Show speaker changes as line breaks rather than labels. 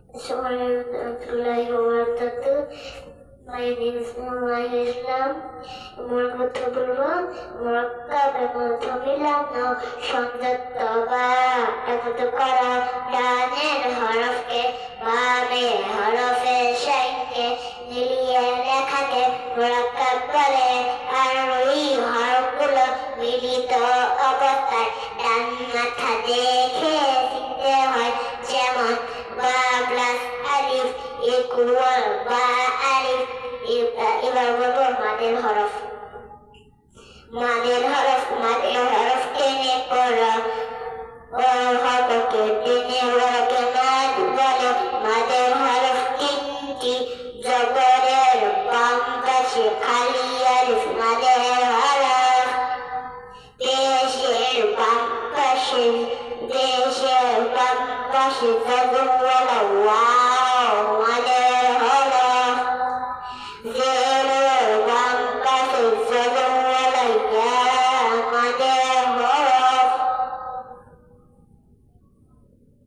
Assalamualaikum warahmatullahi wabarakatuh. My name is Muhammad Islam. মূলগত বলব মুরাক্কাব এবং মিলানো সংযুক্ত বা একত্র করা ডানের হরফকে বামের হরফের সঙ্গে মিলিয়ে লেখাকে মুরাক্কাব বলে। আর ওই হরফগুলো মিলিত অবস্থায় ডান মাথা দেখে চিনতে হয়। যেমন বা প্লাস আলিফ ইকুয়াল বা আলিফ। এবার বলবো মাদের হরফ। মাদের হরফ টেনে পড়া হরফকে টেনে ওরাকে মাদ বলে। মাদের হরফ তিনটি, জবরের বাম পাশে খালি আলিফ মাদের হরফ। দেশের বাম পাশে জবরওয়ালা ওয়াও মাদের হরফ। জেরের বাম পাশে